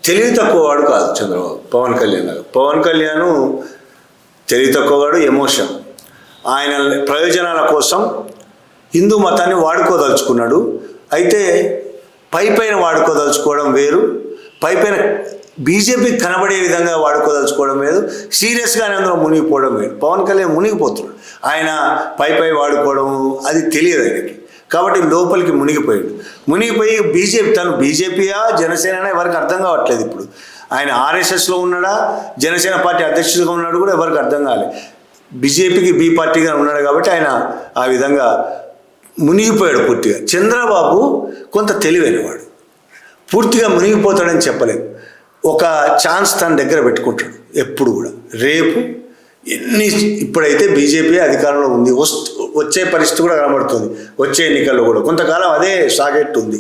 తెలివి తక్కువవాడు కాదు చంద్రబాబు. పవన్ కళ్యాణ్ తెలివి తక్కువవాడు, ఎమోషన్. ఆయన ప్రయోజనాల కోసం హిందూ మతాన్ని వాడుకోదలుచుకున్నాడు. అయితే పైన వాడుకోదలుచుకోవడం వేరు, పైన బీజేపీకి కనబడే విధంగా వాడుకోదలుచుకోవడం వేరు, సీరియస్గానే అందులో మునిగిపోవడం వేరు. పవన్ కళ్యాణ్ మునిగిపోతున్నాడు. ఆయన పై వాడుకోవడం అది తెలియదు ఆయనకి. కాబట్టి లోపలికి మునిగిపోయి బీజేపీయా జనసేన ఎవరికి అర్థం కావట్లేదు. ఇప్పుడు ఆయన ఆర్ఎస్ఎస్లో ఉన్నాడా, జనసేన పార్టీ అధ్యక్షుడిగా ఉన్నాడు కూడా ఎవరికి అర్థం కాలేదు. బీజేపీకి బి పార్టీగా ఉన్నాడు కాబట్టి ఆయన ఆ విధంగా మునిగిపోయాడు పూర్తిగా. చంద్రబాబు కొంత తెలివైనవాడు, పూర్తిగా మునిగిపోతాడని చెప్పలేదు. ఒక ఛాన్స్ తన దగ్గర పెట్టుకుంటాడు ఎప్పుడు కూడా. రేపు ఇప్పుడైతే బీజేపీ అధికారంలో ఉంది, వచ్చే పరిస్థితి కూడా కనబడుతుంది. వచ్చే ఎన్నికల్లో కూడా కొంతకాలం అదే సాగెట్టు ఉంది.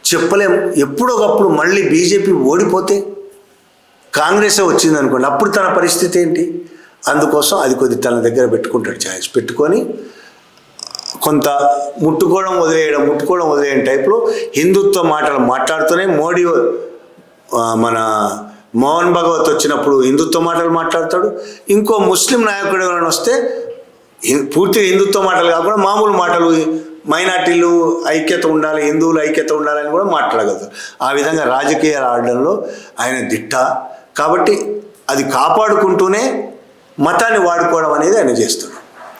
చెప్పలేం, ఎప్పుడొకప్పుడు మళ్ళీ బీజేపీ ఓడిపోతే కాంగ్రెసే వచ్చింది అనుకోండి, అప్పుడు తన పరిస్థితి ఏంటి? అందుకోసం అది కొద్ది తన దగ్గర పెట్టుకుంటాడు, ఛాయిస్ పెట్టుకొని కొంత ముట్టుకోవడం వదిలేయడం టైప్లో హిందుత్వ మాటలు మాట్లాడుతూనే మోడీ మన మోహన్ భగవత్ వచ్చినప్పుడు హిందుత్వ మాటలు మాట్లాడతాడు. ఇంకో ముస్లిం నాయకుడు ఎవరైనా వస్తే పూర్తిగా హిందుత్వ మాటలు కాకుండా మామూలు మాటలు, మైనార్టీలు ఐక్యత ఉండాలి, హిందువులు ఐక్యత ఉండాలని కూడా మాట్లాడగలుగుతారు. ఆ విధంగా రాజకీయాలు ఆడడంలో ఆయన దిట్ట. కాబట్టి అది కాపాడుకుంటూనే మతాన్ని వాడుకోవడం అనేది ఆయన చేస్తాడు.